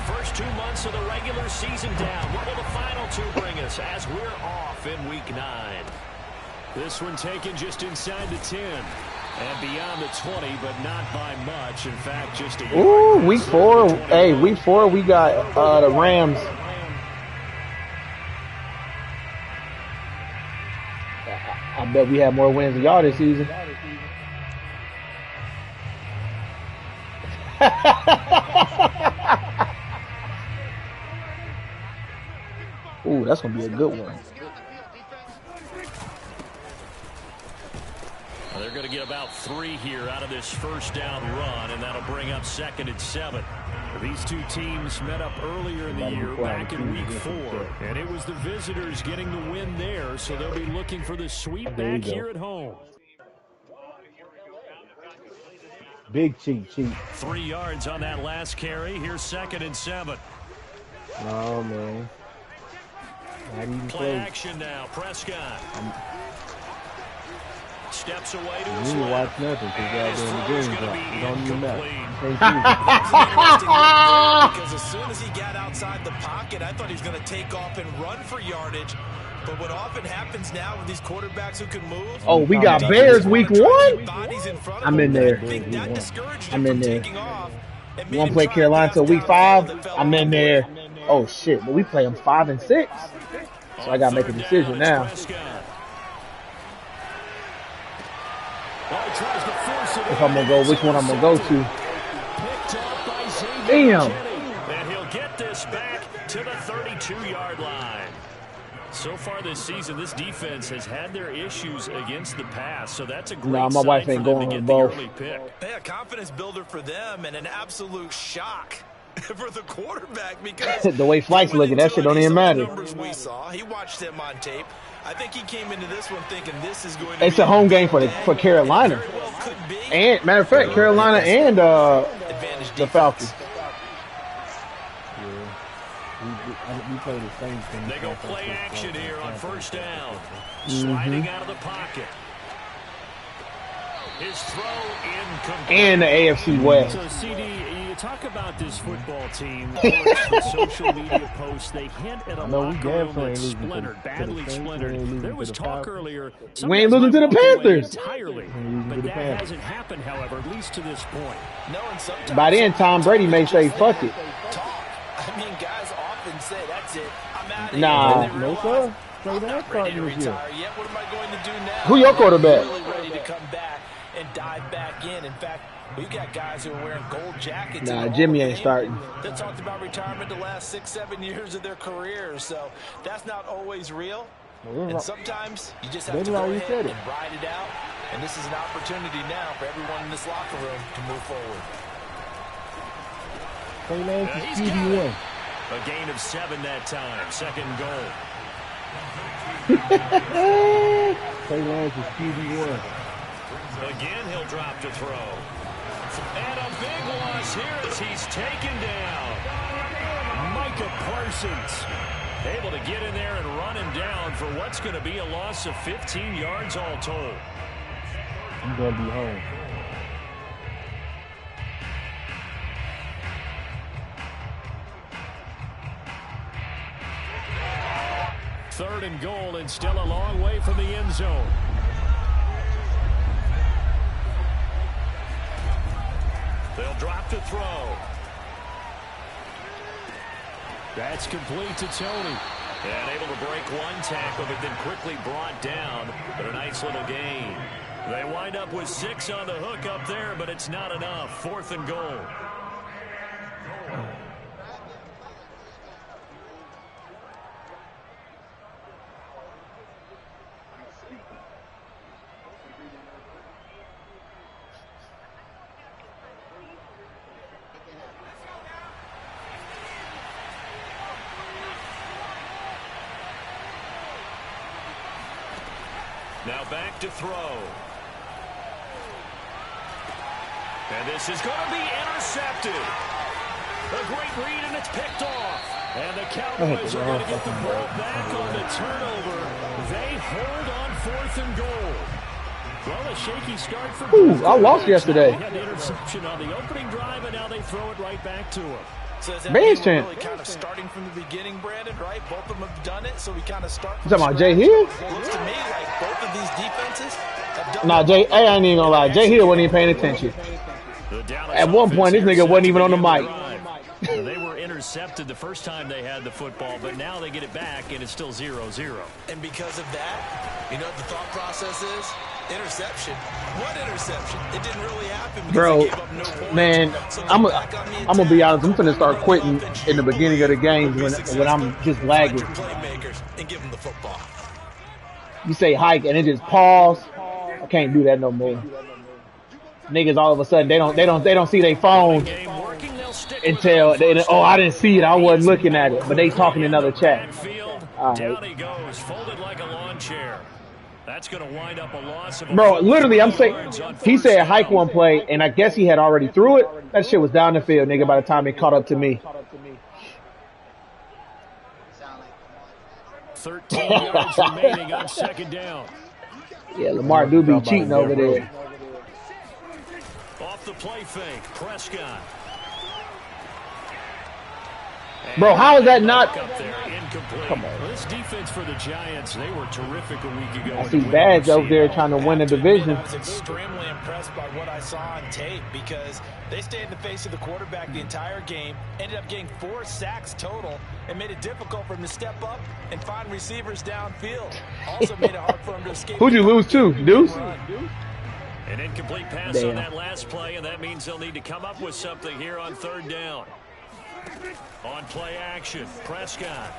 first 2 months of the regular season down. What will the final two bring us as we're off in Week 9? This one taken just inside the 10 and beyond the 20, but not by much. In fact, just a Ooh, Week 4. Hey, Week 4, we got the Rams. I bet we have more wins than y'all this season. Ooh, that's gonna be a good one. They're going to get about 3 here out of this first down run, and that'll bring up 2nd and 7. These two teams met up earlier in the year, back in Week 4, and it was the visitors getting the win there, so they'll be looking for the sweep back here at home. Big cheat. 3 yards on that last carry. Here's 2nd and 7. Oh, man. Play action now. Prescott. Steps away to his left. Watch nothing because don't even matter. Because as soon as he got outside the pocket, I thought he was going to take off and run for yardage. But what often happens now with these quarterbacks who can move. Oh, we got Bears Week 1. I'm in there. I'm in there. You want to play Carolina till Week 5? I'm in there. Oh shit! But we play them 5 and 6. So I got to make a decision now. If I'm going to go, which one I'm going to go to. Damn. And he'll get this back to the 32-yard line. So far this season, this defense has had their issues against the pass, so that's a great my wife ain't going on both. Yeah, confidence builder for them and an absolute shock for the quarterback because the way Flight's looking, that shit don't even matter. We saw. He watched them on tape. I think he came into this one thinking this is going to It's a home game for Carolina. And matter of fact, Carolina and the Falcons. We play the same thing. They go play action here on first down. Sliding out of the pocket. His throw incomplete. And the AFC West. So, CD, you talk about this football team. The social media posts, they hint at a locker room that's splintered, badly splintered. There was talk earlier. We ain't losing to the Panthers. Entirely. But that hasn't happened, however, at least to this point. No, and sometimes by then, Tom Brady may say, fuck it. I mean, guys often say, that's it. I'm out of here. Nah. No, sir. I'm not ready to retire yet. What am I going to do now? Who your quarterback? I'm really ready to come back and dive back in. In fact, we've got guys who are wearing gold jackets. Nah, Jimmy ain't starting. That talked about retirement the last 6-7 years of their careers. So that's not always real. And sometimes you just have to go ahead and ride it out. And this is an opportunity now for everyone in this locker room to move forward. A gain of 7 that time. 2nd goal. Trey Lance is QB1. Again, he'll drop to throw. And a big loss here as he's taken down. Micah Parsons able to get in there and run him down for what's going to be a loss of 15 yards all told. I'm going to be home. Third and goal and still a long way from the end zone. They'll drop to throw. That's complete to Tony. And able to break one tackle, but then quickly brought down. But a nice little gain. They wind up with 6 on the hook up there, but it's not enough. 4th and goal. Now back to throw. And this is going to be intercepted. A great read, and it's picked off. And the Cowboys are going to get the ball back on the turnover. They hold on 4th and goal. Well, a shaky start for Ooh, I lost yesterday. They had the interception on the opening drive, and now they throw it right back to him. So is that really kind of starting from the beginning, Brandon, right? Both of them have done it, so we kind of start from scratch. You talking about Jay Hill? Looks to me like both of these defenses have done Nah, Jay, I ain't even gonna lie. Jay Hill wasn't even paying attention. At one point, this nigga wasn't even on the mic. They were intercepted the first time they had the football, but now they get it back, and it's still 0-0. And because of that, you know what the thought process is? Interception. What interception? It didn't really happen because bro, they gave up no points. man, So I'm gonna be honest. I'm gonna start quitting in the beginning of the games when I'm just lagging. Playmakers and give them the football. You say hike and it just pause. I can't do that no more. Niggas all of a sudden they don't see their phone until I didn't see it. I wasn't looking at it, but they talking in another chat. All Down he goes, folded like a lawn chair. That's going to wind up a loss of bro, literally, I'm saying, he said hike one play, and I guess he had already threw it. That shit was down the field, nigga, by the time it caught up to me. 13 yards remaining on second down. Yeah, Lamar do be cheating over there. Off the play fake, Prescott. Bro, how is that not? Come on. This defense for the Giants, they were terrific a week ago. I see Badge over there trying to win the division. I was extremely impressed by what I saw on tape because they stayed in the face of the quarterback the entire game, ended up getting 4 sacks total, and made it difficult for him to step up and find receivers downfield. Also made it hard for him to escape. Who'd you lose to, Deuce? An incomplete pass on that last play, and that means they'll need to come up with something here on third down. On play action, Prescott.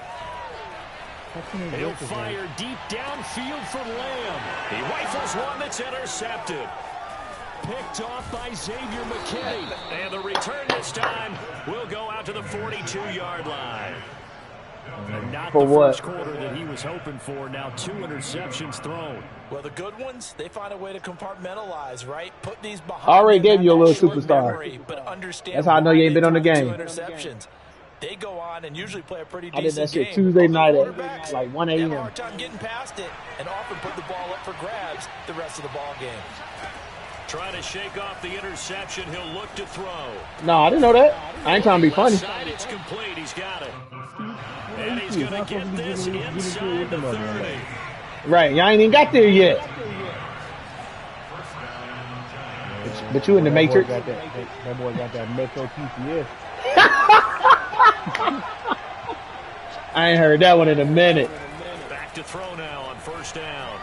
He'll fire deep downfield for Lamb. He rifles one that's intercepted. Picked off by Xavier McKinney. And the return this time will go out to the 42-yard line. And not for the what? First quarter that he was hoping for. Now 2 interceptions thrown. Well, the good ones, they find a way to compartmentalize, right? Put these behind. I already gave you a little superstar. Memory, but understand that's how I know you ain't been on the game. Interceptions. They go on and usually play a pretty decent I did that shit game. Tuesday night at like 1 They have a.m. a hard time getting past it and often put the ball up for grabs the rest of the ball game. Trying to shake off the interception. He'll look to throw. No, I didn't know that. I ain't trying to be funny. Side, it's complete. He's got it. And he's going to get this inside the 30. Right, y'all ain't even got there yet. But you in the Matrix. That boy got that Metro PCS. I ain't heard that one in a minute. Back to throw now on first down.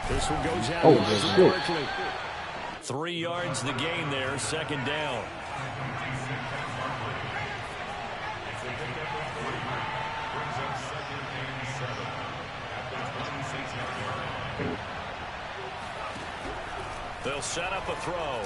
This one goes out. Oh, shit. 3 yards the gain there, second down. They'll set up a throw.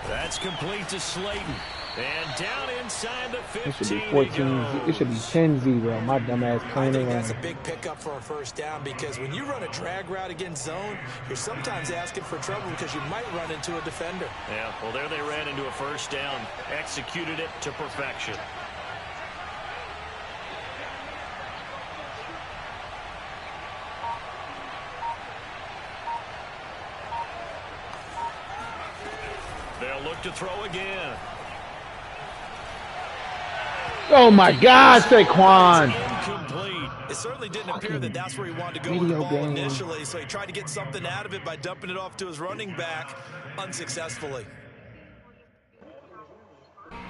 That's complete to Slayton. And down inside the 15. It should be 14. It should be 10-0. My dumbass playing around. That's a big pickup for a first down because when you run a drag route against zone, you're sometimes asking for trouble because you might run into a defender. Yeah, well, there they ran into a first down. Executed it to perfection. They'll look to throw again. Oh my God, Saquon! Incomplete. It certainly didn't appear that that's where he wanted to go with the ball initially, so he tried to get something out of it by dumping it off to his running back unsuccessfully.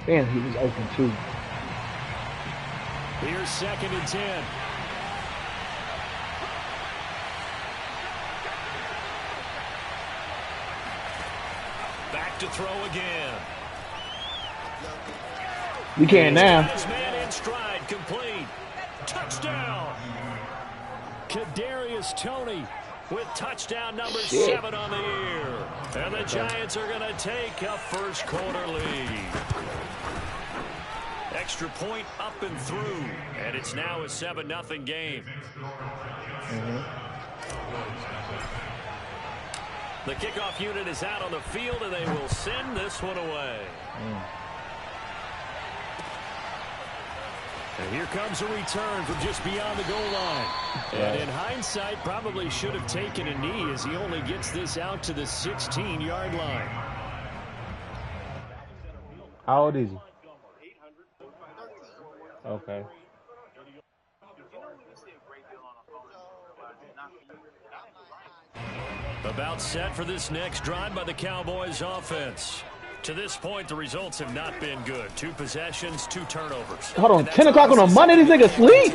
Damn, he was open too. Here's 2nd and 10. Back to throw again. You can now. This man in stride, complete. Touchdown. Kadarius Toney with touchdown number 7 on the year. And the Giants are going to take a first quarter lead. Extra point up and through. And it's now a 7-0 game. The kickoff unit is out on the field, and they will send this one away. And here comes a return from just beyond the goal line. And in hindsight, probably should have taken a knee as he only gets this out to the 16-yard line. How old is he? Okay. About set for this next drive by the Cowboys offense. To this point, the results have not been good. 2 possessions, 2 turnovers. Hold on, 10 o'clock on a Monday, this nigga sleep?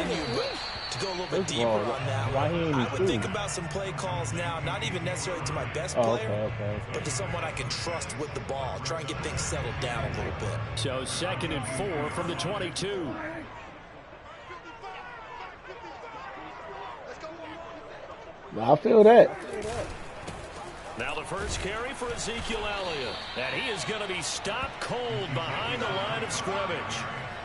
To go a little bit deeper on that one, I would think about some play calls now, not even necessarily to my best player, but to someone I can trust with the ball. Try and get things settled down a little bit. So 2nd and 4 from the 22. I feel that. Now the first carry for Ezekiel Elliott. And he is going to be stopped cold behind the line of scrimmage.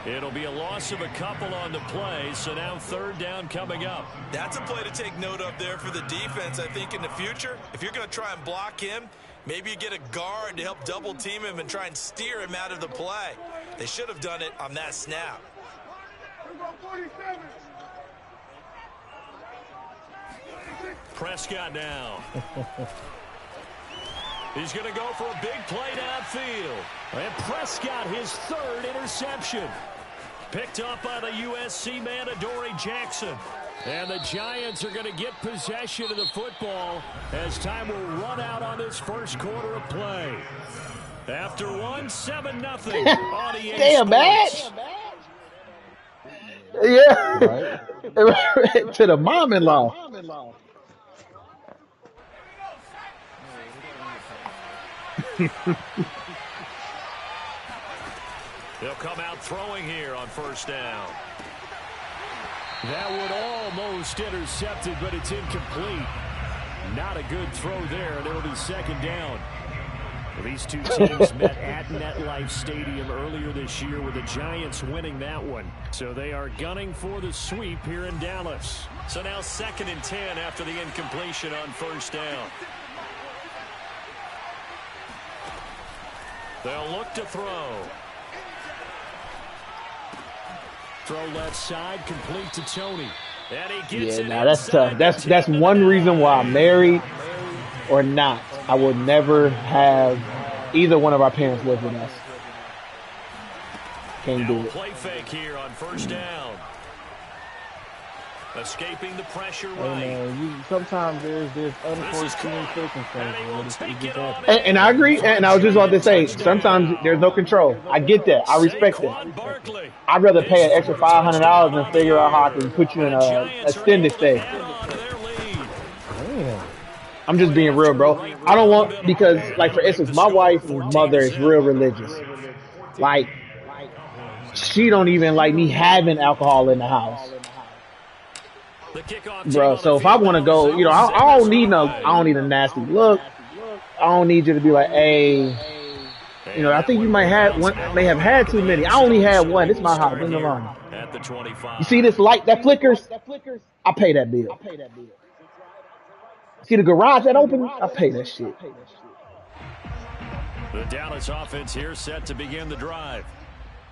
It'll be a loss of a couple on the play, so now 3rd down coming up. That's a play to take note of there for the defense, I think, in the future. If you're going to try and block him, maybe you get a guard to help double team him and try and steer him out of the play. They should have done it on that snap. Prescott now. He's going to go for a big play downfield. And Prescott, his 3rd interception. Picked up by the USC man, Adoree Jackson. And the Giants are going to get possession of the football as time will run out on this first quarter of play. After 7-0 on EA Damn, match. Yeah. Right. To the mom-in-law. They'll come out throwing here on 1st down. That would almost intercepted, but it's incomplete. Not a good throw there, and it'll be 2nd down. These 2 teams met at MetLife Stadium earlier this year with the Giants winning that one. So they are gunning for the sweep here in Dallas. So now 2nd and 10 after the incompletion on 1st down. They'll look to throw. Throw left side, complete to Tony. And he gets it. Now that's tough. That's one reason why I'm married or not, I will never have either one of our parents live with us. Can't do it. Play fake here on 1st down. Escaping the pressure right. Sometimes there's this unforeseen circumstances. And I agree. And I was just about to say, sometimes there's no control. I get that. I respect that. I'd rather pay an extra $500 than figure out how I can put you in a extended stay. I'm just being real, bro. I don't want, because, like, for instance, my wife's mother is real religious. Like, she don't even like me having alcohol in the house. Bro, so if I want to go, you know, I don't need a nasty look. I don't need you to be like, hey, you know, I think you may have had too many. I only had one. This is my house. Leave me alone. You see this light that flickers? I pay that bill. See the garage that open? I pay that shit. The Dallas offense here set to begin the drive.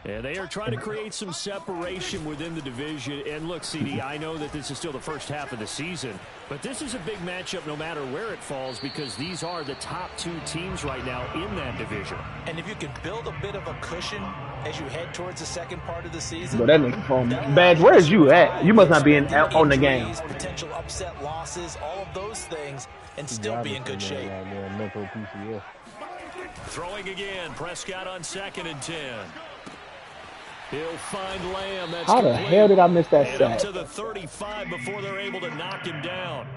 And they are trying to create some separation within the division. And look, CD, I know that this is still the first half of the season, but this is a big matchup no matter where it falls, because these are the top 2 teams right now in that division. And if you can build a bit of a cushion as you head towards the second part of the season. But that nigga phone. Badge, where's you at? You must not be on the game. Potential upset losses, all of those things, and still be in good shape. Throwing again, Prescott on 2nd and 10. He'll find Lamb. That's how the hell did I miss that sack? Up to the 35 before they're able to knock him down.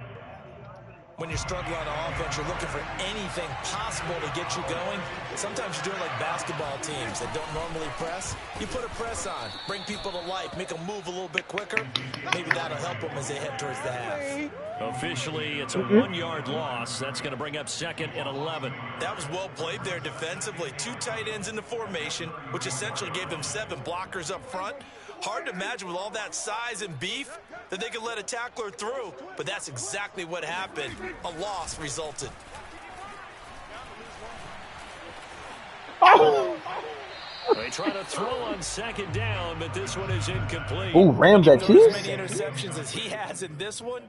When you're struggling on offense, you're looking for anything possible to get you going. Sometimes you're doing like basketball teams that don't normally press. You put a press on, bring people to life, make them move a little bit quicker. Maybe that'll help them as they head towards the half. Officially, it's a 1-yard loss. That's going to bring up 2nd and 11. That was well played there defensively. 2 tight ends in the formation, which essentially gave them 7 blockers up front. Hard to imagine with all that size and beef that they could let a tackler through, but that's exactly what happened. A loss resulted. Oh. They try to throw on 2nd down, but this one is incomplete. Ooh, Rams at Chiefs? As many interceptions as he has in this one,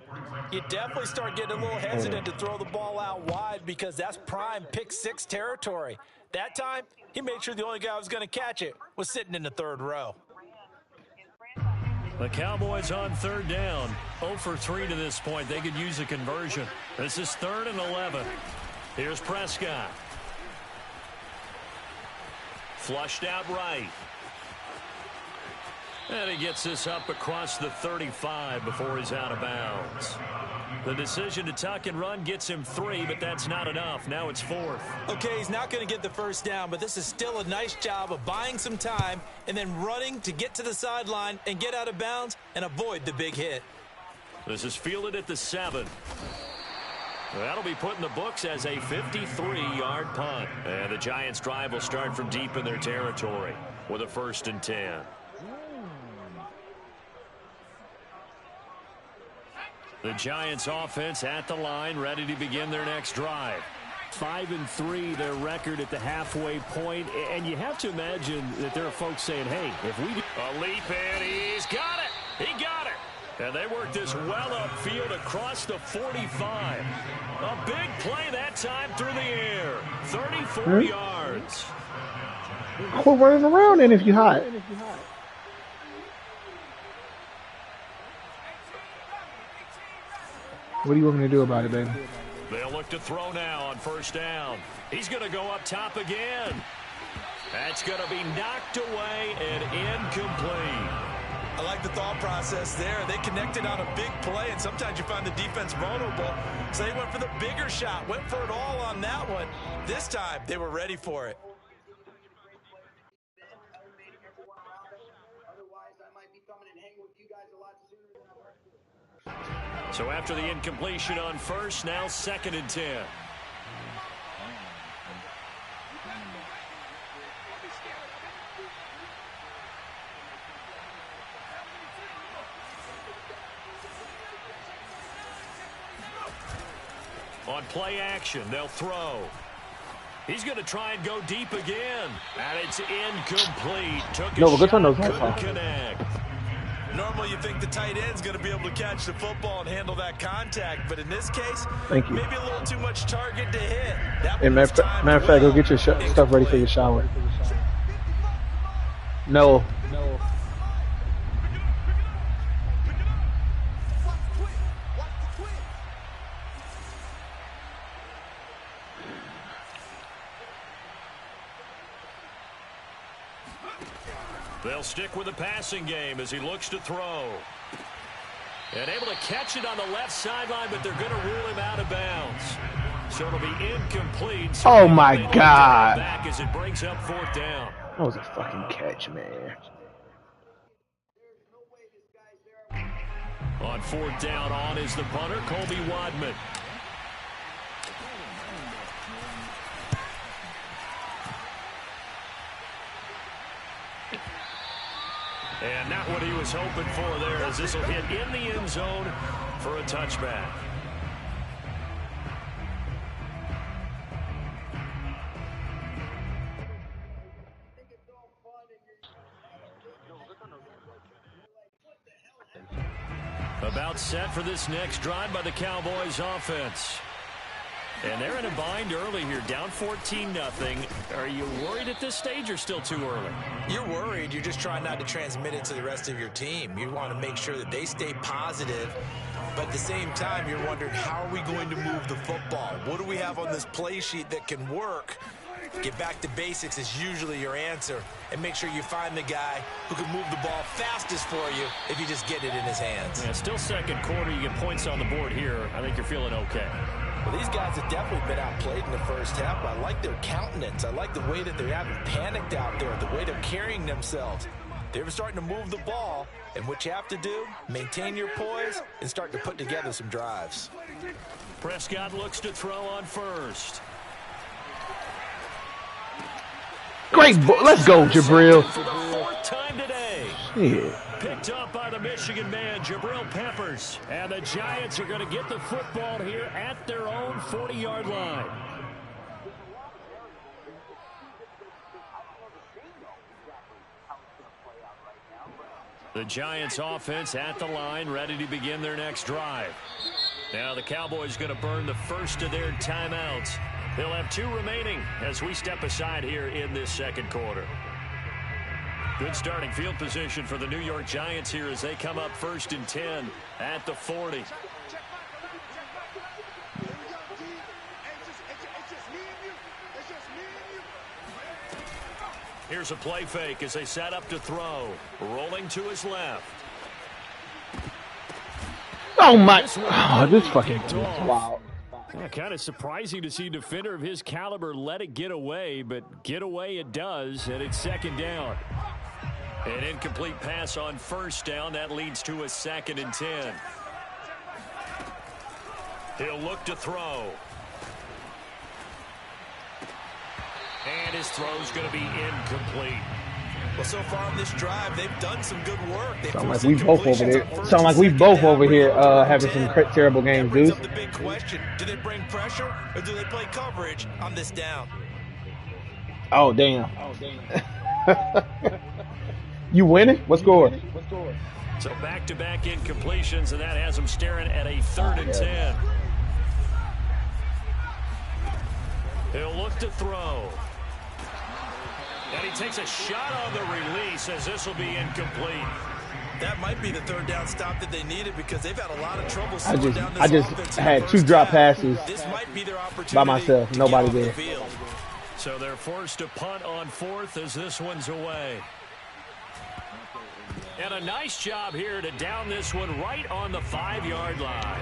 you definitely start getting a little hesitant to throw the ball out wide, because that's prime pick 6 territory. That time, he made sure the only guy who was going to catch it was sitting in the 3rd row. The Cowboys on third down. 0 for 3 to this point. They could use a conversion. This is 3rd and 11. Here's Prescott. Flushed out right. And he gets this up across the 35 before he's out of bounds. The decision to tuck and run gets him 3, but that's not enough. Now it's 4th. Okay, he's not going to get the first down, but this is still a nice job of buying some time and then running to get to the sideline and get out of bounds and avoid the big hit. This is fielded at the 7. That'll be put in the books as a 53-yard punt. And the Giants' drive will start from deep in their territory with a 1st and 10. The Giants offense at the line, ready to begin their next drive. 5-3, their record at the halfway point. And you have to imagine that there are folks saying, hey, if we do... A leap in, he's got it. He got it. And they work this well upfield across the 45. A big play that time through the air. 34 yards. Quit running around and if you hot. What do you want me to do about it, baby? They'll look to throw now on 1st down. He's going to go up top again. That's going to be knocked away and incomplete. I like the thought process there. They connected on a big play, and sometimes you find the defense vulnerable. So they went for the bigger shot, went for it all on that one. This time, they were ready for it. So after the incompletion on 1st, now 2nd and 10. On play action, they'll throw. He's going to try and go deep again. And it's incomplete. Took a shot, couldn't connect. Normally you think the tight end's going to be able to catch the football and handle that contact, but in this case, thank you. Maybe a little too much target to hit. And matter of fact, go get your stuff ready for your shower. No. They'll stick with the passing game as he looks to throw. And able to catch it on the left sideline, but they're going to rule him out of bounds. So it'll be incomplete. So oh, my God. Back as it brings up 4th down. That was a fucking catch, man. On 4th down, on is the punter, Colby Wadman. And not what he was hoping for there, as this will hit in the end zone for a touchback. About set for this next drive by the Cowboys offense. And they're in a bind early here, down 14-0. Are you worried at this stage or still too early? You're worried. You're just trying not to transmit it to the rest of your team. You want to make sure that they stay positive. But at the same time, you're wondering, how are we going to move the football? What do we have on this play sheet that can work? Get back to basics is usually your answer. And make sure you find the guy who can move the ball fastest for you if you just get it in his hands. Yeah, still 2nd quarter. You get points on the board here. I think you're feeling okay. Well, these guys have definitely been outplayed in the first half, but I like their countenance. I like the way that they haven't panicked out there, the way they're carrying themselves. They're starting to move the ball, and what you have to do, maintain your poise and start to put together some drives. Prescott looks to throw on 1st. Great. Let's go, Jabril. For the 4th time today. Yeah. Picked up by the Michigan man, Jabril Peppers. And the Giants are going to get the football here at their own 40-yard line. The Giants offense at the line, ready to begin their next drive. Now the Cowboys going to burn the first of their timeouts. They'll have 2 remaining as we step aside here in this 2nd quarter. Good starting field position for the New York Giants here as they come up 1st and 10 at the 40. Here's a play fake as they set up to throw. Rolling to his left. Oh, my. Oh, this fucking wow. Yeah, kind of surprising to see a defender of his caliber let it get away, but get away it does, and it's 2nd down. An incomplete pass on 1st down. That leads to a 2nd and 10. He'll look to throw. And his throw's going to be incomplete. Well, so far on this drive, they've done some good work. Sound like we both over there. Sound like we both over here having some terrible games, dude. The big question: do they bring pressure or do they play coverage on this down? Oh damn! You winning? What score? So back-to-back incompletions, and that has them staring at a 3rd and 10. He'll look to throw. And he takes a shot on the release as this will be incomplete. That might be the 3rd down stop that they needed because they've had a lot of trouble. I just had 2 drop passes this might be their opportunity by myself. Nobody there. So they're forced to punt on 4th as this one's away. And a nice job here to down this one right on the 5-yard line.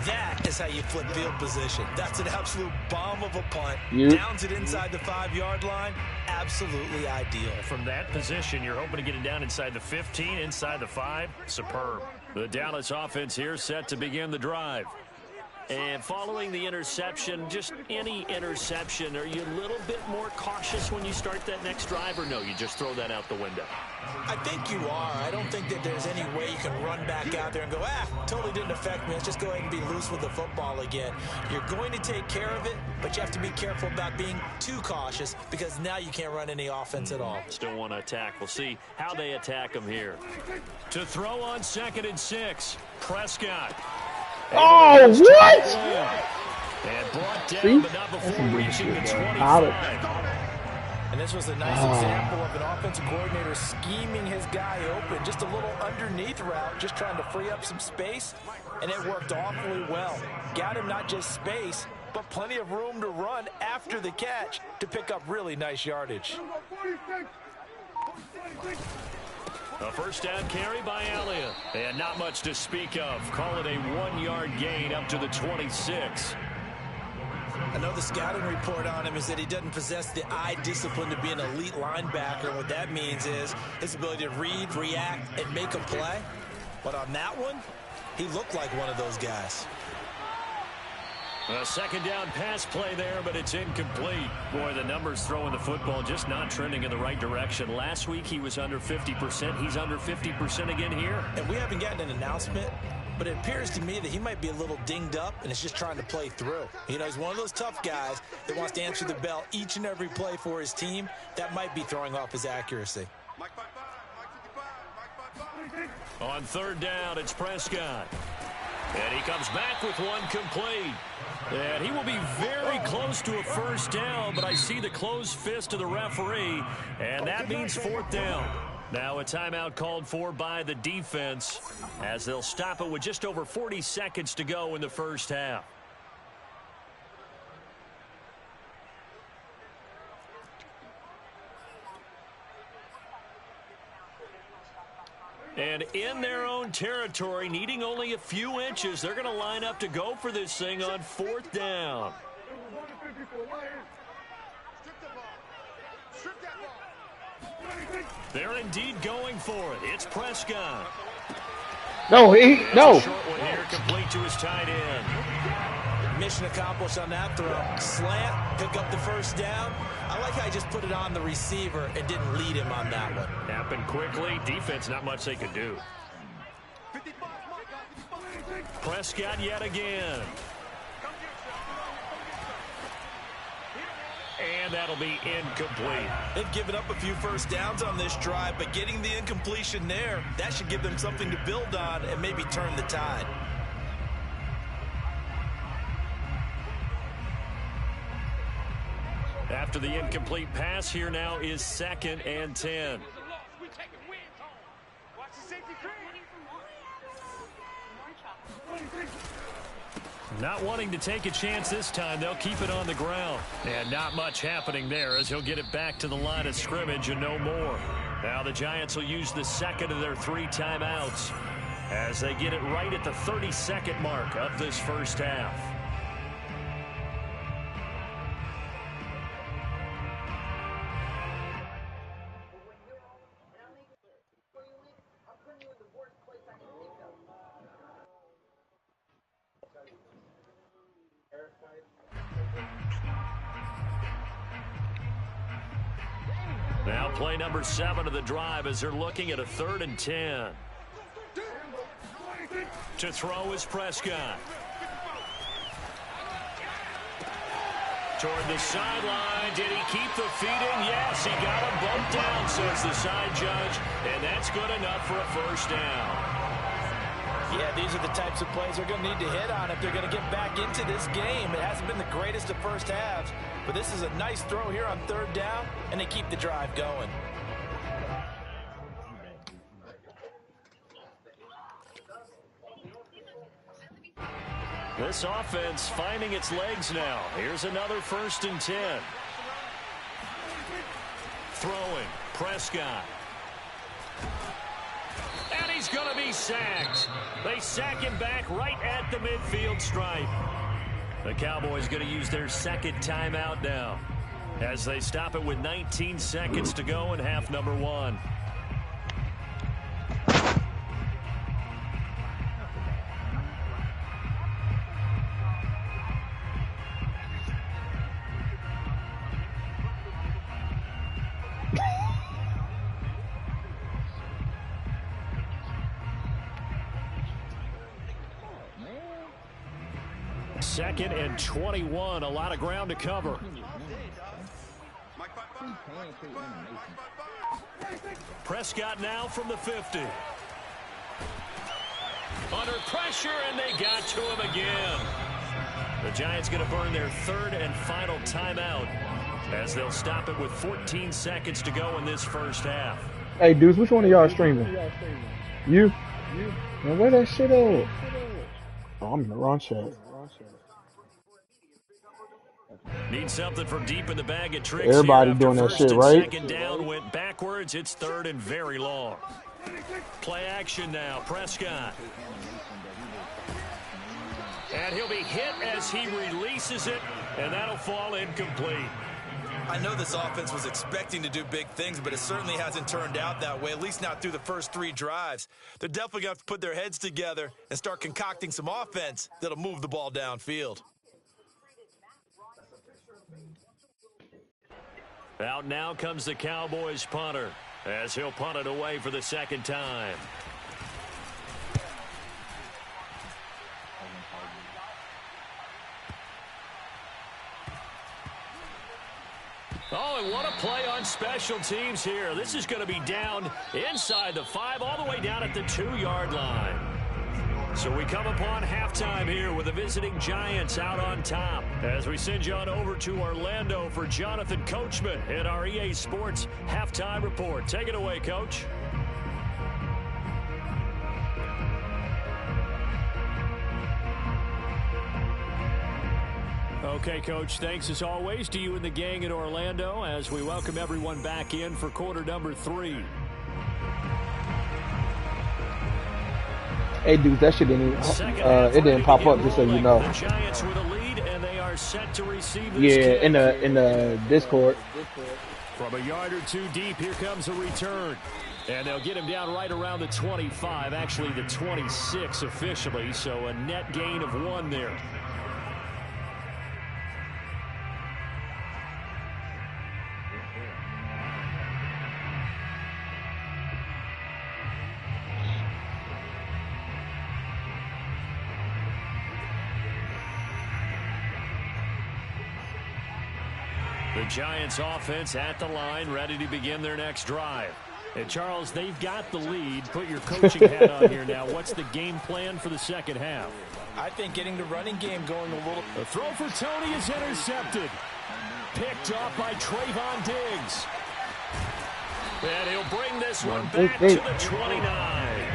That is how you flip field position. That's an absolute bomb of a punt. Downs it inside the 5-yard line. Absolutely ideal. From that position, you're hoping to get it down inside the 15, inside the 5. Superb. The Dallas offense here set to begin the drive. And following the interception, just any interception, are you a little bit more cautious when you start that next drive, or no, you just throw that out the window? I think you are. I don't think that there's any way you can run back out there and go, totally didn't affect me. Let's just go ahead and be loose with the football again. You're going to take care of it, but you have to be careful about being too cautious because now you can't run any offense at all. Still want to attack. We'll see how they attack them here. To throw on 2nd and 6, Prescott. Oh, what? And brought down, but not before reaching the 25. And this was a nice example of an offensive coordinator scheming his guy open. Just a little underneath route, just trying to free up some space. And it worked awfully well. Got him not just space, but plenty of room to run after the catch to pick up really nice yardage. A 1st down carry by Elliott. And not much to speak of. Call it a 1-yard gain up to the 26. I know the scouting report on him is that he doesn't possess the eye discipline to be an elite linebacker. What that means is his ability to read, react, and make a play. But on that one, he looked like one of those guys. A 2nd down pass play there, but it's incomplete. Boy, the numbers throwing the football just not trending in the right direction. Last week he was under 50%. He's under 50% again here. And we haven't gotten an announcement, but it appears to me that he might be a little dinged up and is just trying to play through. You know, he's one of those tough guys that wants to answer the bell each and every play for his team. That might be throwing off his accuracy. On 3rd down, it's Prescott. And he comes back with one complete. And he will be very close to a 1st down, but I see the closed fist of the referee, and that means 4th down. Now a timeout called for by the defense as they'll stop it with just over 40 seconds to go in the 1st half. And in their own territory, needing only a few inches, they're going to line up to go for this thing on 4th down. They're indeed going for it. It's Prescott. No. Short one here, complete to his tight end. Mission accomplished on that throw. Slant, pick up the 1st down. I like how he just put it on the receiver and didn't lead him on that one. Happened quickly. Defense, not much they could do. Prescott yet again. And that'll be incomplete. They've given up a few 1st downs on this drive, but getting the incompletion there, that should give them something to build on and maybe turn the tide. After the incomplete pass, here now is 2nd and 10. Not wanting to take a chance this time, they'll keep it on the ground. And not much happening there as he'll get it back to the line of scrimmage and no more. Now the Giants will use the second of their 3 timeouts as they get it right at the 30-second mark of this first half. Now play number 7 of the drive as they're looking at a 3rd and 10. To throw is Prescott. Toward the sideline. Did he keep the feet in? Yes, he got him bumped down, says the side judge. And that's good enough for a first down. Yeah, these are the types of plays they're going to need to hit on if they're going to get back into this game. It hasn't been the greatest of first halves, but this is a nice throw here on 3rd down, and they keep the drive going. This offense finding its legs now. Here's another 1st and 10. Throwing, Prescott. And he's going to be sacked. They sack him back right at the midfield stripe. The Cowboys going to use their 2nd timeout now as they stop it with 19 seconds to go in half number 1. Second and 21, a lot of ground to cover. Prescott now from the 50. Under pressure, and they got to him again. The Giants going to burn their 3rd and final timeout as they'll stop it with 14 seconds to go in this first half. Hey, dudes, which one of y'all streaming? You? Man, where that shit at? Oh, I'm in the wrong chat. Need something from deep in the bag of tricks. Everybody doing that shit, right? 2nd down went backwards. It's 3rd and very long. Play action now. Prescott. And he'll be hit as he releases it, and that'll fall incomplete. I know this offense was expecting to do big things, but it certainly hasn't turned out that way, at least not through the first 3 drives. They're definitely going to have to put their heads together and start concocting some offense that'll move the ball downfield. Out now comes the Cowboys punter as he'll punt it away for the 2nd time. Oh, and what a play on special teams here. This is going to be down inside the 5, all the way down at the 2-yard line. So we come upon halftime here with the visiting Giants out on top as we send you on over to Orlando for Jonathan Coachman in our EA Sports Halftime Report. Take it away, Coach. Okay, Coach, thanks as always to you and the gang in Orlando as we welcome everyone back in for quarter number 3. Hey, dudes, that shit didn't it didn't pop up, just so you know. The Giants with a lead, and they are set to receive this kick. kick. in the Discord. From a yard or 2 deep, here comes a return. And they'll get him down right around the 25, actually the 26 officially, so a net gain of 1 there. The Giants offense at the line, ready to begin their next drive. And Charles, they've got the lead. Put your coaching hat on here now. What's the game plan for the 2nd half? I think getting the running game going a little. The throw for Tony is intercepted. Picked off by Trayvon Diggs. And he'll bring this one back to the 29.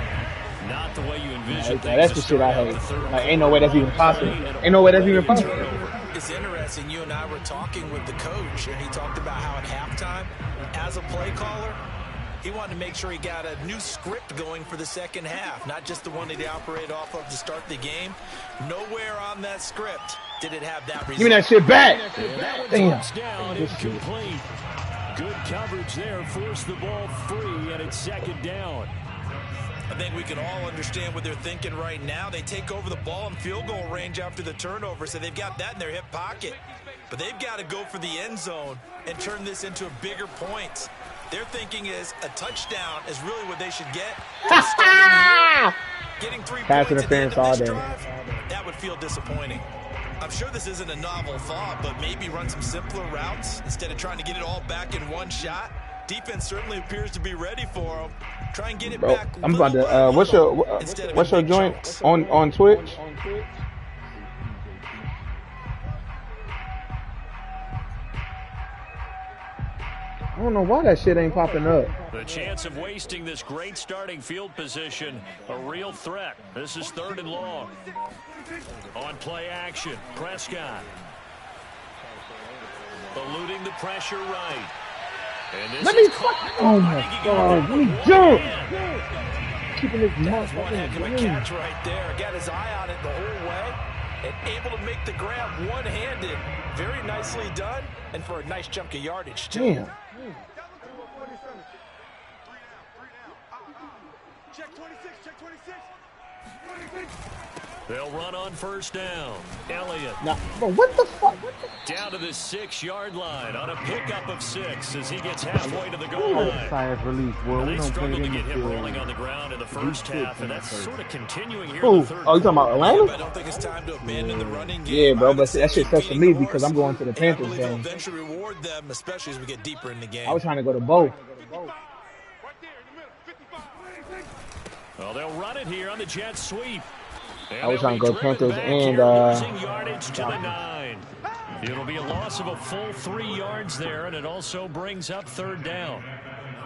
Not the way you envision things. That's the shit I hate. Like, ain't no way that's even possible. Ain't no way that's even possible. It's interesting. You and I were talking with the coach, and he talked about how at halftime, as a play caller, he wanted to make sure he got a new script going for the second half, not just the one that he operated off of to start the game. Nowhere on that script did it have that result. Give me that shit back. Damn. Down, incomplete. Good coverage there. Forced the ball free, and it's second down. I think we can all understand what they're thinking right now. They take over the ball in field goal range after the turnover, so they've got that in their hip pocket. But they've got to go for the end zone and turn this into a bigger point. Their thinking is a touchdown is really what they should get. Getting 3 Pass points interference all day. Drive, that would feel disappointing. I'm sure this isn't a novel thought, but maybe run some simpler routes instead of trying to get it all back in one shot. Defense certainly appears to be ready for them. Try and get it back. I'm about to. What's your joint on Twitch? I don't know why that shit ain't popping up. The chance of wasting this great starting field position, a real threat. This is 3rd and long. On play action, Prescott. Eluding the pressure right. Let me fuck. Oh my God, let me jump. Keeping this one heck of a catch right there. Got his eye on it the whole way. And able to make the grab one-handed. Very nicely done. And for a nice chunk of yardage, too. Damn. Check 26, check 26. They'll run on 1st down. Elliott. Now, but what the fuck? Down to the 6-yard line on a pickup of 6 as he gets halfway to the goal line. Fast release, boy. They struggled to get him rolling on the ground in the first half, and that's sort of continuing here in the third. Oh, you talking about Atlanta? I don't think it's time to abandon the running game. Yeah, bro, but that shit sucks for me because I'm going to the Panthers game. game. Eventually reward them, especially as we get deeper in the game. I was trying to go to both. Well, they'll run it here on the jet sweep. I was trying to go Panthers and losing yardage to the 9. It'll be a loss of a full 3 yards there, and it also brings up 3rd down.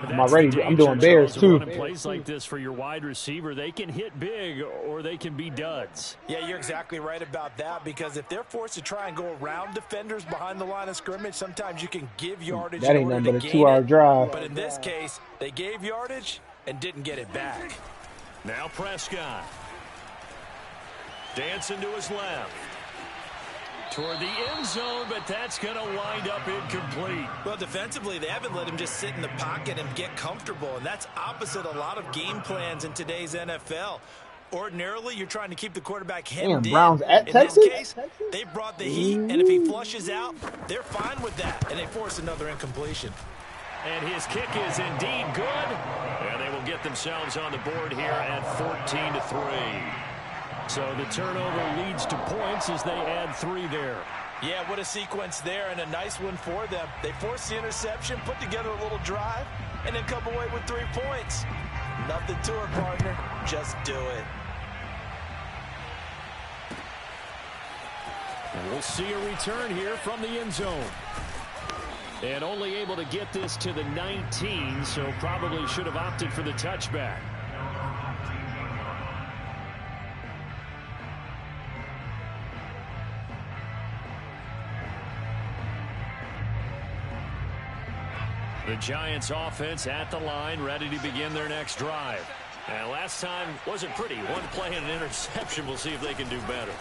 I'm already. I'm doing Bears too. Plays like this for your wide receiver, they can hit big or they can be duds. Yeah, you're exactly right about that, because if they're forced to try and go around defenders behind the line of scrimmage, sometimes you can give yardage. That ain't nothing but a 2-hour drive. But in this case, they gave yardage and didn't get it back. Now Prescott. Dancing to his left. Toward the end zone, but that's going to wind up incomplete. Well, defensively, they haven't let him just sit in the pocket and get comfortable, and that's opposite a lot of game plans in today's NFL. Ordinarily, you're trying to keep the quarterback hemmed in. Browns at Texas? In this case, they brought the heat, and if he flushes out, they're fine with that, and they force another incompletion. And his kick is indeed good, and they will get themselves on the board here at 14-3. So the turnover leads to points as they add 3 there. Yeah, what a sequence there, and a nice one for them. They forced the interception, put together a little drive, and then come away with 3 points. Nothing to it, partner. Just do it. And we'll see a return here from the end zone. And only able to get this to the 19, so probably should have opted for the touchback. The Giants offense at the line, ready to begin their next drive. And last time wasn't pretty. One play and an interception. We'll see if they can do better.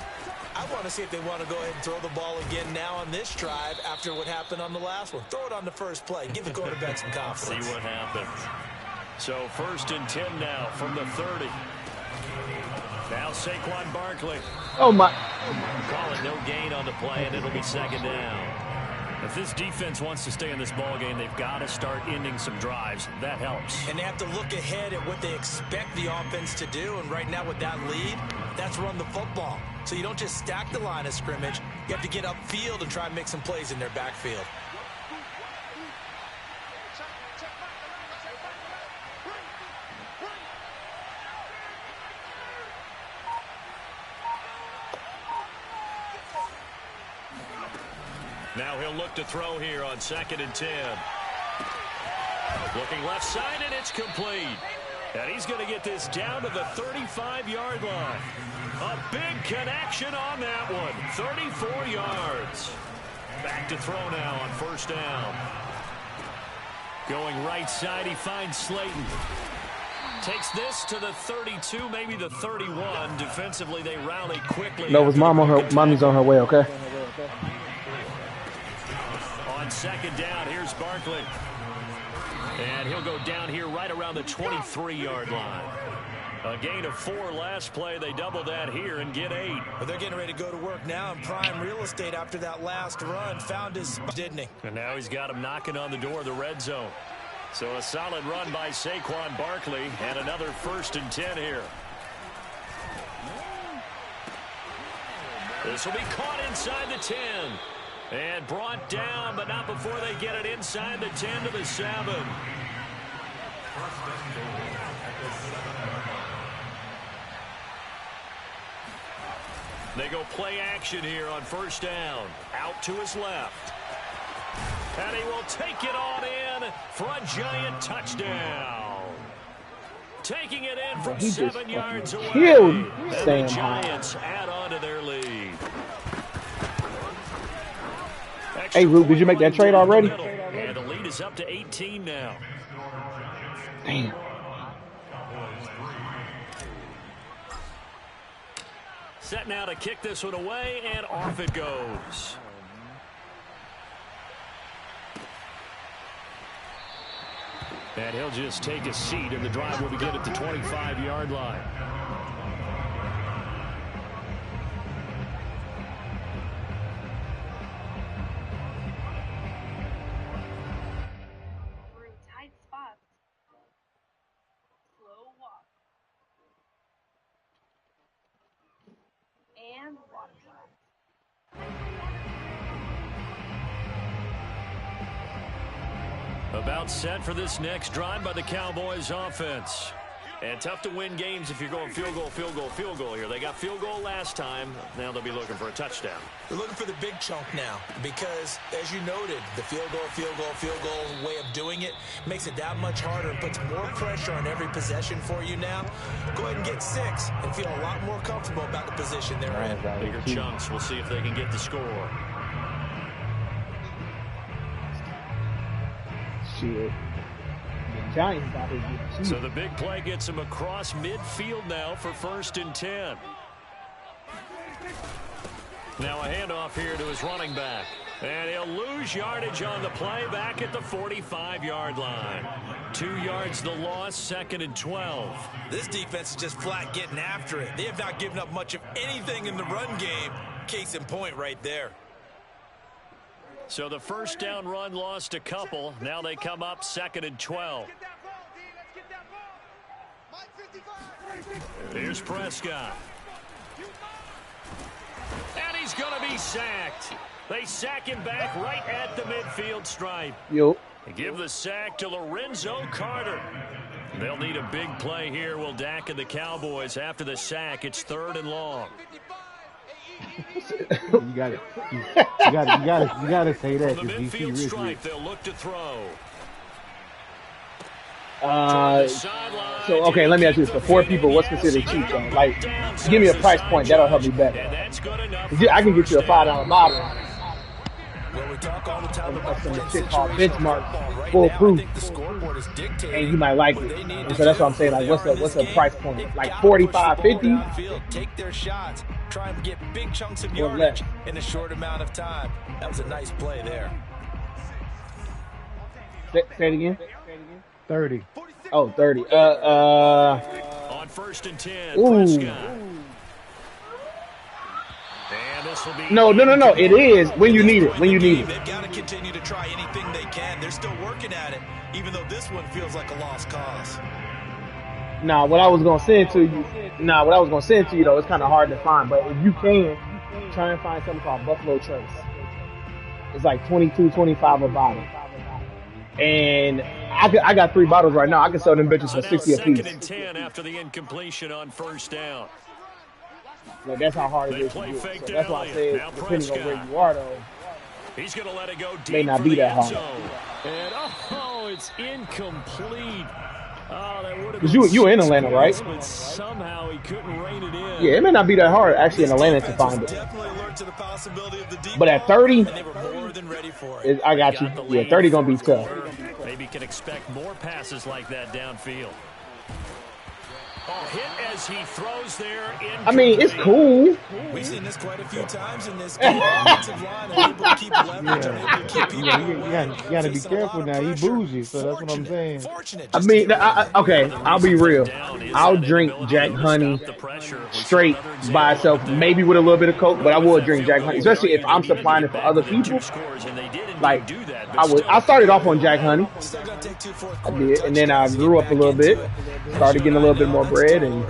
I want to see if they want to go ahead and throw the ball again now on this drive after what happened on the last one. Throw it on the first play. Give the quarterback some confidence. See what happens. So 1st and 10 now from the 30. Now Saquon Barkley. Oh, my. Call it no gain on the play, and it'll be 2nd down. If this defense wants to stay in this ballgame, they've got to start ending some drives. That helps. And they have to look ahead at what they expect the offense to do. And right now with that lead, that's run the football. So you don't just stack the line of scrimmage. You have to get upfield and try and make some plays in their backfield. Now he'll look to throw here on 2nd and 10. Looking left side, and it's complete. And he's going to get this down to the 35-yard line. A big connection on that one. 34 yards. Back to throw now on first down. Going right side, he finds Slayton. Takes this to the 32, maybe the 31. Defensively, they rally quickly. No, his mommy's on her way, okay? On second down, here's Barkley. And he'll go down here right around the 23-yard line. A gain of 4 last play. They double that here and get 8. Well, they're getting ready to go to work now in prime real estate after that last run. Found his, didn't he? And now he's got him knocking on the door of the red zone. So a solid run by Saquon Barkley and another 1st and 10 here. This will be caught inside the 10. And brought down, but not before they get it inside the 10 to the 7. They go play action here on first down. Out to his left. And he will take it on in for a giant touchdown. Taking it in from 7 yards away. Killed and Sam the Giants add on to their lead. Hey, Root, did you make that trade already? And the lead is up to 18 now. Damn. Set now to kick this one away, and off it goes. And he'll just take a seat, and the drive will begin at the 25-yard line. About set for this next drive by the Cowboys offense. And tough to win games if you're going field goal, field goal, field goal here. They got field goal last time. Now they'll be looking for a touchdown. They're looking for the big chunk now because, as you noted, the field goal way of doing it makes it that much harder and puts more pressure on every possession for you now. Go ahead and get 6 and feel a lot more comfortable about the position they're in. Bigger chunks. We'll see if they can get the score. Shit. The Giants out here getting cheated. So the big play gets him across midfield now for 1st and 10. Now a handoff here to his running back. And he'll lose yardage on the play back at the 45-yard line. 2 yards the loss, 2nd and 12. This defense is just flat getting after it. They have not given up much of anything in the run game. Case in point right there. So the first down run lost a couple. Now they come up 2nd and 12. Here's Prescott. And he's going to be sacked. They sack him back right at the midfield stripe. Yo. Give the sack to Lorenzo Carter. They'll need a big play here. Will Dak and the Cowboys after the sack. It's 3rd and long. You got it. You got to say that. From the midfield stripe, they'll look to throw. So, okay, let me ask you this. For 4 people, what's considered cheap, though? Like, give me a price point. That'll help me better. I can get you a $5 bottle. Well, we talk all the time about some shit called benchmark, foolproof, and you might like it. And so that's what I'm saying. Like, what's a price point? Like 45, 50? Take their shots. Try and get big chunks of yardage in a short amount of time. That was a nice play there. Say it again. 30. Oh, 30. On 1st and 10. Ooh. And this will be no. It is when you need it. When you need it. They've got to continue to try anything they can. They're still working at it, even though this one feels like a lost cause. What I was gonna send to you, though, it's kind of hard to find. But if you can, try and find something called Buffalo Trace. It's like $22, $25 a bottle. And I got 3 bottles right now. I can sell them bitches for $60 a piece. 2nd and 10 after the incompletion on 1st down. Like, that's how hard it is to do. So that's why I said, depending on where you are, though, he's going to let it go deep. May not be that hard. And it's incomplete. Because you in Atlanta, right? But somehow he couldn't rein it in. Yeah, it may not be that hard actually in Atlanta to find it. But at 30, I got you. Yeah, 30 gonna be tough. Maybe can expect more passes like that downfield. Hit as he throws there. I mean, it's cool. We've seen this quite a few times in this game. Offensive line able to keep leverage, able to keep people you gotta be careful now. He bougie, so that's what I'm saying. I mean, okay, I'll be real. I'll drink Jack Honey straight by itself, maybe with a little bit of Coke, but I will drink Jack Honey, especially if I'm supplying it for other people. Like, I started off on Jack Honey. I did, and then I grew up a little bit, started getting a little bit more bread, and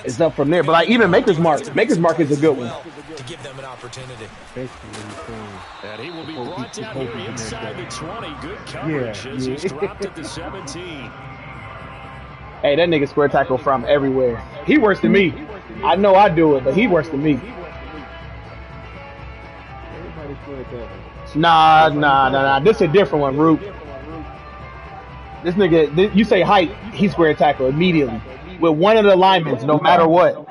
it's up from there. But like even Maker's Mark is a good one. To give them an opportunity. And he will be brought down here inside the 20. Good coverage as he's dropped at the 17. Hey, that nigga square tackle from everywhere. He worse than me. I know I do it, but he worse than me. Nah. This is a different one, Roop. This nigga, you say height, he square tackle immediately with one of the linemen, no matter what.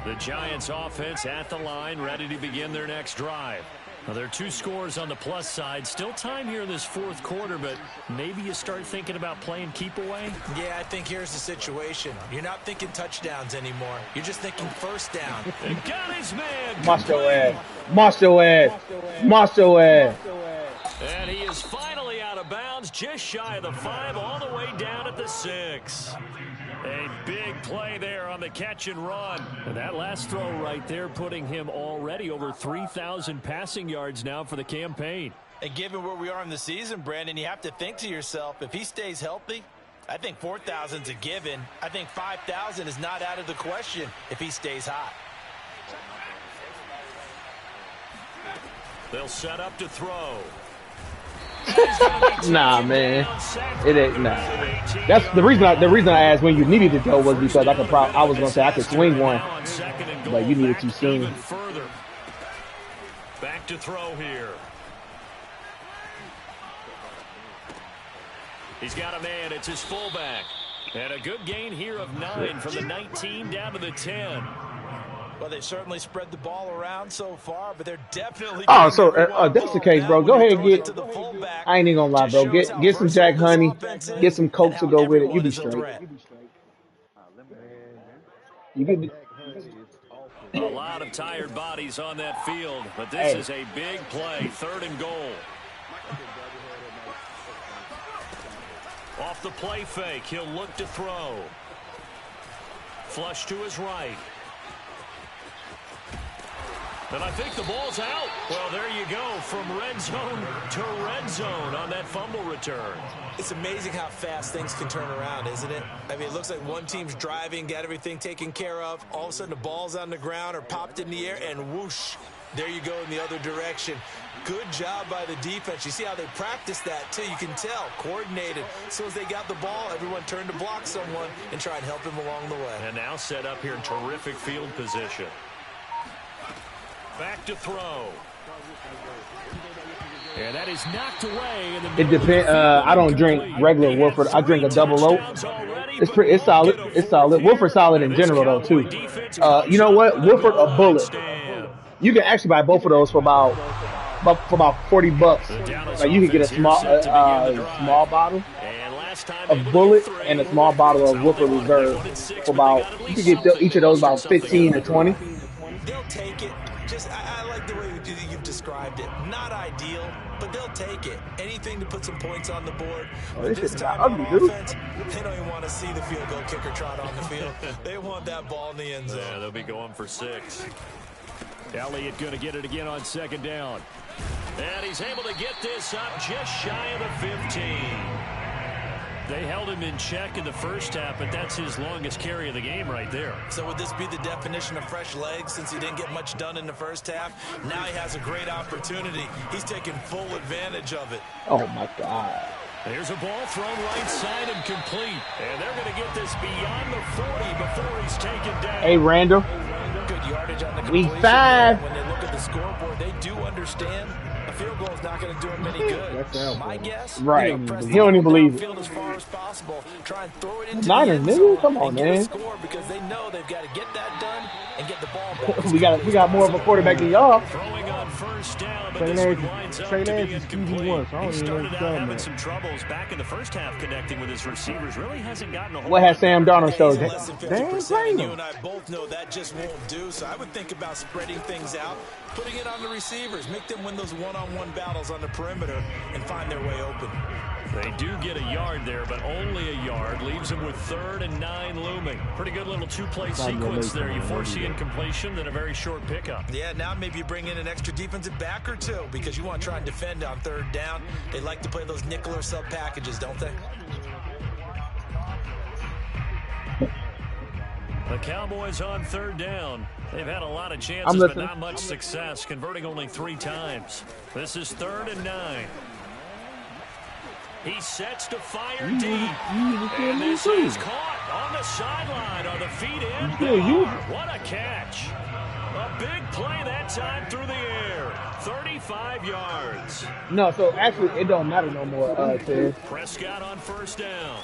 The Giants offense at the line, ready to begin their next drive. Now, there are 2 scores on the plus side. Still time here in this 4th quarter, but maybe you start thinking about playing keep away? Yeah, I think here's the situation. You're not thinking touchdowns anymore. You're just thinking first down. And got his man. Marshall ass. And he is finally out of bounds, just shy of the 5, all the way down at the 6. A big play there on the catch and run. And that last throw right there putting him already over 3,000 passing yards now for the campaign. And given where we are in the season, Brandon, you have to think to yourself, if he stays healthy, I think 4,000's a given. I think 5,000 is not out of the question if he stays hot. They'll set up to throw. Nah, man, it ain't. Nah, that's the reason. I asked when you needed to throw was because I was gonna say I could swing one, but you needed to swing. Back to throw here. He's got a man. It's his fullback, and a good gain here of 9 from the 19 down to the 10. Well, they certainly spread the ball around so far, but they're definitely. Oh, so that's the case, bro. Go ahead and get. I ain't even gonna lie, bro. Get some Jack Honey, get some Coke to go with it. You be straight. You get. A lot of tired bodies on that field, but this is a big play. 3rd and goal. Off the play fake, he'll look to throw. Flush to his right. And I think the ball's out. Well, there you go, from red zone to red zone on that fumble return. It's amazing how fast things can turn around, isn't it? I mean, it looks like one team's driving, got everything taken care of. All of a sudden, the ball's on the ground or popped in the air, and whoosh, there you go in the other direction. Good job by the defense. You see how they practice that, too. You can tell, coordinated. As soon as they got the ball, everyone turned to block someone and try and help him along the way. And now set up here in terrific field position. Back to throw. And that is knocked away. It depends. I don't drink regular Wolford. I drink a double O. It's solid. It's solid. Wolford's solid in general, though, too. You know what? Wolford a bullet. You can actually buy both of those for about $40. Like you can get a small bottle of Bullet and a small bottle of Wolford Reserve for about. You can get each of those about 15 to 20. They'll take it. I like the way you've described it. Not ideal, but they'll take it. Anything to put some points on the board. But this time on offense, they don't even want to see the field goal kicker trot on the field. They want that ball in the end zone. Yeah, they'll be going for 6. Elliott going to get it again on 2nd down. And he's able to get this up just shy of the 15. They held him in check in the first half, but that's his longest carry of the game right there. So would this be the definition of fresh legs since he didn't get much done in the first half? Now he has a great opportunity. He's taking full advantage of it. Oh, my God. There's a ball thrown right side and complete. And they're going to get this beyond the 40 before he's taken down. Hey, Randall. Good yardage on the Week 5. When they look at the scoreboard, they do understand the field goal is not going to do him any good. My guess, right? Press He don't even believe it. as far as possible. Try and throw it into Niners, the end zone nigga, come on, and man. get a score because they know they've got to get that done and get the ball back. we got more of a quarterback than y'all. Throwing on first down, but this one winds up to be incomplete. He started out having some troubles back in the first half connecting with his receivers. Really hasn't gotten a whole What has Sam Darnold showed? You and I both know that just won't do. So I would think about spreading things out, putting it on the receivers, make them win those one-on-one battles on the perimeter, and find their way open. They do get a yard there, but only a yard. Leaves them with 3rd and 9 looming. Pretty good little two-play sequence there. You force the incompletion, then a very short pickup. Yeah, now maybe you bring in an extra defensive back or two because you want to try and defend on 3rd down. They like to play those nickel or sub packages, don't they? The Cowboys on 3rd down. They've had a lot of chances, but not much success, converting only 3 times. This is 3rd and 9. He sets to fire deep. And this is caught on the sideline on the feet end. What a catch. A big play that time through the air. 35 yards. No, so actually it don't matter no more, Ted. Prescott on 1st down.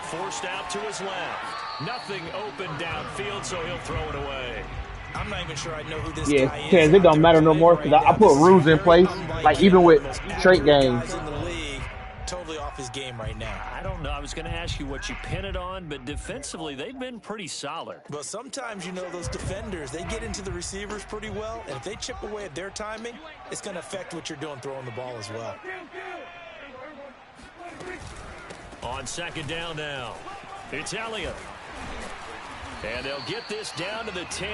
Forced out to his left. Nothing open downfield, so he'll throw it away. I'm not even sure I know who this guy is. It don't matter no more because I put rules in place, like even with straight games. Totally off his game right now. I don't know. I was going to ask you what you pin it on, but defensively, they've been pretty solid. Well, sometimes, you know, those defenders, they get into the receivers pretty well, and if they chip away at their timing, it's going to affect what you're doing throwing the ball as well. On 2nd down now, it's Elliott. And they'll get this down to the 10.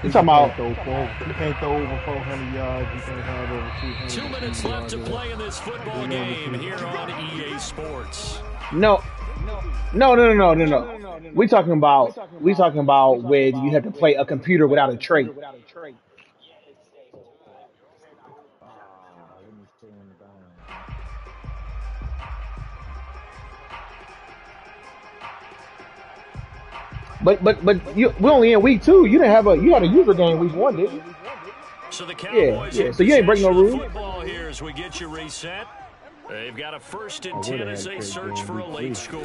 You talking about? You can't throw over 400 yards. You can't have over 200. 2 minutes left to play in this football game here on EA Sports. No. We talking about when you have to play a computer without a trait. But we're only in week 2. You had a user game week 1, didn't you? So the Cowboys So you ain't breaking no rules. Football here as we get you reset. They've got a 1st and 10 as they search for a late score.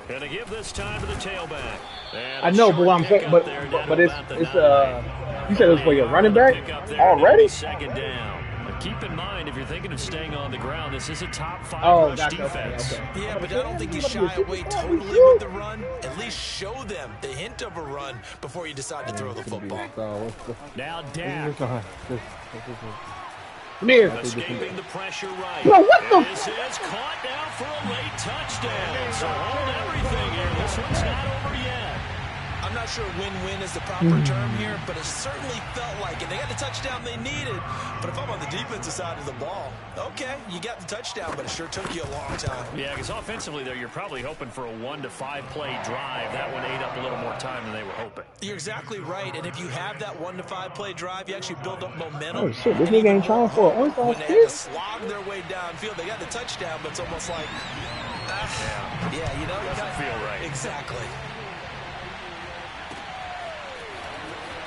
And to give this time to the tailback. I know, but what I'm saying, but it's you said it was for your running back already. 2nd down. Keep in mind, if you're thinking of staying on the ground, this is a top 5 rush defense. Okay. Yeah, but I don't think you shy away totally with the run. At least show them the hint of a run before you decide to throw the football. Now Dak. Come here. Escaping the pressure right. Bro, what the? This is caught now for a late touchdown. So hold everything here. This one's not over yet. I'm not sure win-win is the proper term here, but it certainly felt like it. They got the touchdown they needed, but if I'm on the defensive side of the ball, okay, you got the touchdown, but it sure took you a long time. Yeah, because offensively there, you're probably hoping for a 1 to 5 play drive. That one ate up a little more time than they were hoping. You're exactly right, and if you have that 1 to 5 play drive, you actually build up momentum. Oh shit, this nigga ain't trying for it. When they had to slog their way downfield, they got the touchdown, but it's almost like, yeah, you know, it doesn't feel right. Exactly.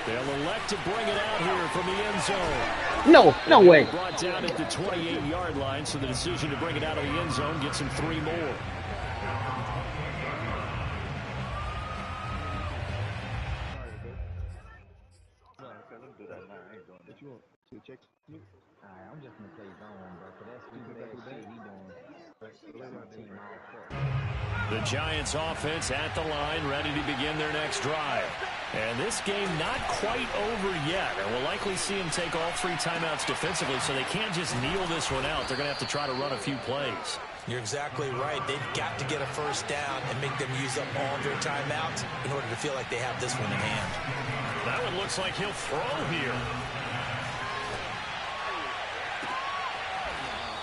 They'll elect to bring it out here from the end zone. No way. Brought down at the 28-yard line, so the decision to bring it out of the end zone gets him 3 more. I'm just gonna play zone, bro. For that stupid ass shit he doing. The Giants offense at the line, ready to begin their next drive. And this game not quite over yet. And we'll likely see them take all 3 timeouts defensively, so they can't just kneel this one out. They're going to have to try to run a few plays. You're exactly right. They've got to get a 1st down and make them use up all their timeouts in order to feel like they have this one in hand. That one looks like he'll throw here.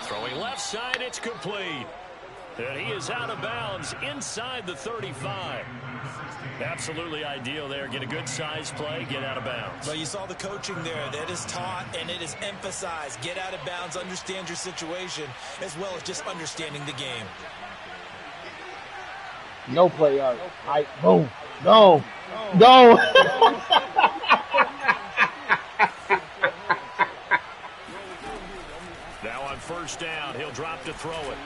Throwing left side, it's complete. And he is out of bounds inside the 35. Absolutely ideal there. Get a good size play, get out of bounds. Well, you saw the coaching there. That is taught and it is emphasized. Get out of bounds, understand your situation, as well as just understanding the game. No play yard. Boom. No. No. Now on first down, he'll drop to throw it.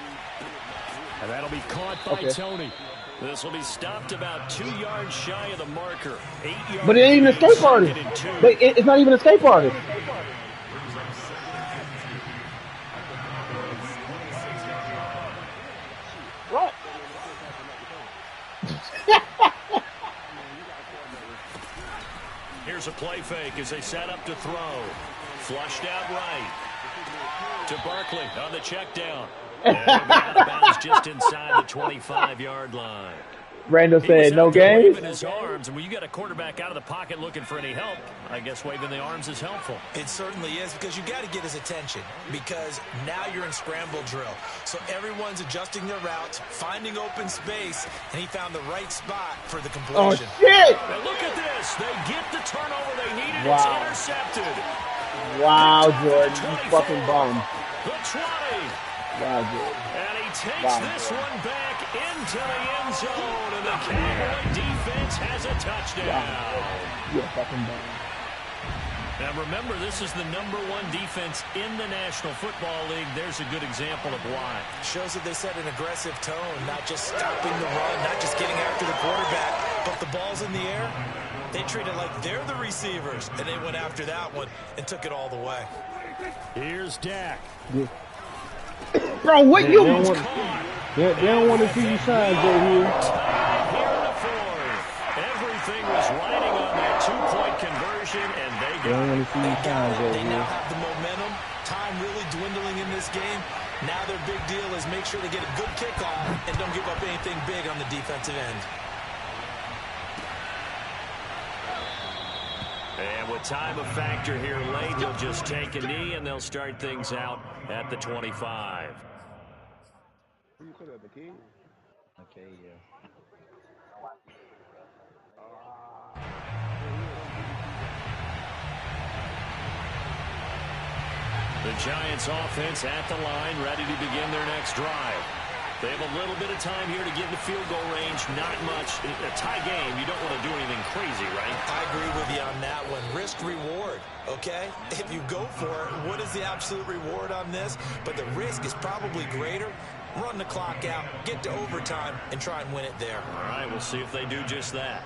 And that'll be caught by Tony. This will be stopped about 2 yards shy of the marker. 8 yards. But it ain't even an escape artist. But it's not even an escape artist. What? Here's a play fake as they set up to throw. Flushed out right. To Barkley on the check down. And it'll be out of bounds just inside the 25-yard line. Randall said no games. Waving his arms, and when you got a quarterback out of the pocket looking for any help, I guess waving the arms is helpful. It certainly is, because you got to get his attention, because now you're in scramble drill. So everyone's adjusting their routes, finding open space, and he found the right spot for the completion. Oh, shit! Now look at this. They get the turnover they needed. Wow. It's intercepted. Wow, Jordan, you fucking bum. The 20. Wow, Jordan. And he takes this one back into the end zone, and the Cowboy defense has a touchdown. Wow. You're fucking bum. Now remember, this is the #1 defense in the National Football League. There's a good example of why. Shows that they set an aggressive tone, not just stopping the run, not just getting after the quarterback, but the ball's in the air. They treat it like they're the receivers, and they went after that one and took it all the way. Here's Dak. Yeah. Bro, what you... They don't want to see you shine, Joe Hill. Here in the fourth. Everything was riding on that 2-point conversion, and they got it. They now have the momentum. Time really dwindling in this game. Now their big deal is make sure they get a good kickoff and don't give up anything big on the defensive end. And with time a factor here late, he'll just take a knee, and they'll start things out at the 25. Okay, yeah. The Giants offense at the line, ready to begin their next drive. They have a little bit of time here to get in the field goal range. Not much. A tie game, you don't want to do anything crazy, right? I agree with you on that one. Risk-reward, okay? If you go for it, what is the absolute reward on this? But the risk is probably greater. Run the clock out, get to overtime, and try and win it there. All right, we'll see if they do just that.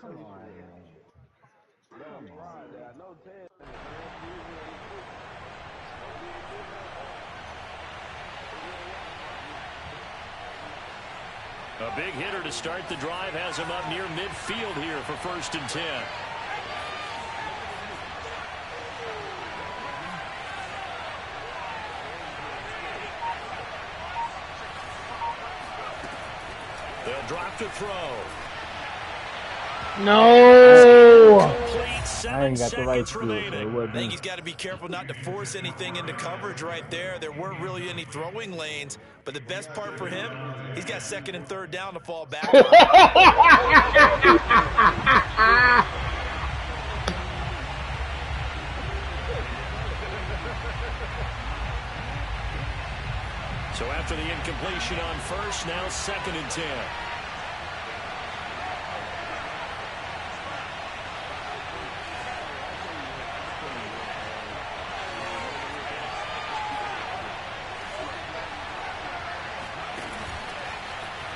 Come on, A big hitter to start the drive has him up near midfield here for 1st and 10. They'll drop to throw. No! I ain't got the right skill, so it I wasn't. think he's got to be careful not to force anything into coverage right there. There weren't really any throwing lanes, but the best part for him, he's got 2nd and 3rd down to fall back on. So after the incompletion on first, now 2nd and 10.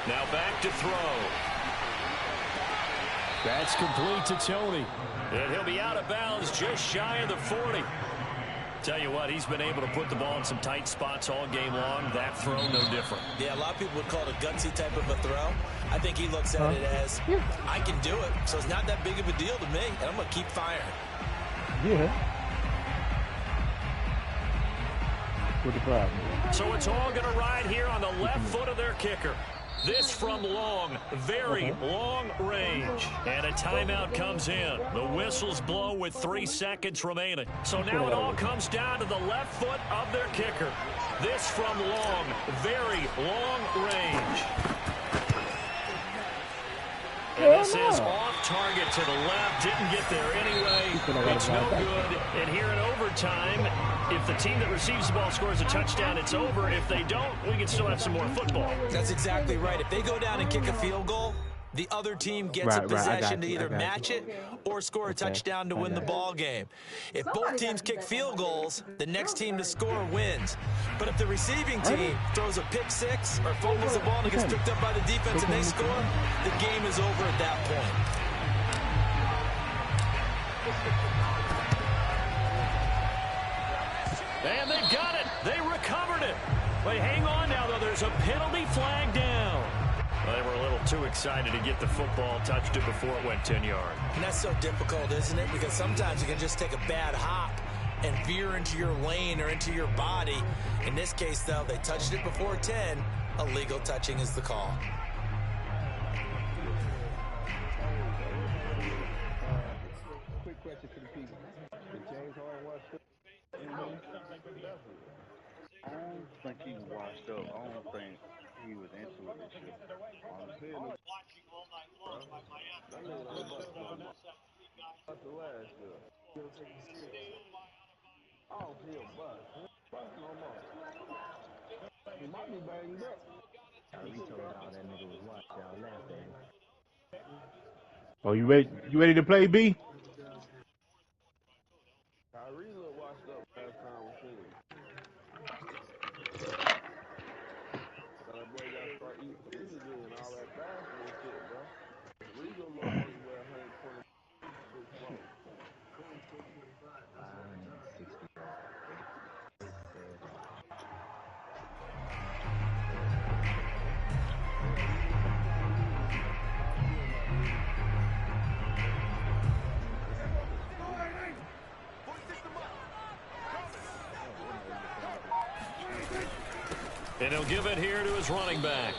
Now back to throw. That's complete to Tony. And he'll be out of bounds just shy of the 40. Tell you what, he's been able to put the ball in some tight spots all game long. That throw, no different. Yeah, a lot of people would call it a gutsy type of a throw. I think he looks at it as, I can do it, so it's not that big of a deal to me, and I'm going to keep firing. Yeah. What's the problem? So it's all going to ride here on the left foot of their kicker. This from long, very long range. And a timeout comes in. The whistles blow with 3 seconds remaining. So now it all comes down to the left foot of their kicker. This from long, very long range. this is off target to the left. Didn't get there anyway. It's no good. And here in overtime, if the team that receives the ball scores a touchdown, it's over. If they don't, we can still have some more football. That's exactly right. If they go down and kick a field goal, the other team gets a possession to either match it or score a touchdown to win the ball game. If both teams kick field goals, the next team to score wins. But if the receiving team throws a pick six or fumbles the ball and it gets picked up by the defense and they score, the game is over at that point. And they've got it. They recovered it. But hang on now, though. There's a penalty flag down. Well, they were a little too excited to get the football, touched it before it went 10 yards. And that's so difficult, isn't it? Because sometimes you can just take a bad hop and veer into your lane or into your body. In this case, though, they touched it before 10. Illegal touching is the call. Quick question to the people. Did James Harden watch the... I don't think he was washed up. I don't think he was into it this year. Honestly. Watching all night long by Miami. The last year. I don't see a bust. Bust no more. He might be banged up. We told y'all that nigga was washed. Y'all laughed at him. Oh, you ready? You ready to play, B? Kyrie looked washed up last time we seen him. That boy got to start eating food again and all that fasting and shit, bro. Regal look like he wear 126 pounds. 560. And he'll give it here to his running back.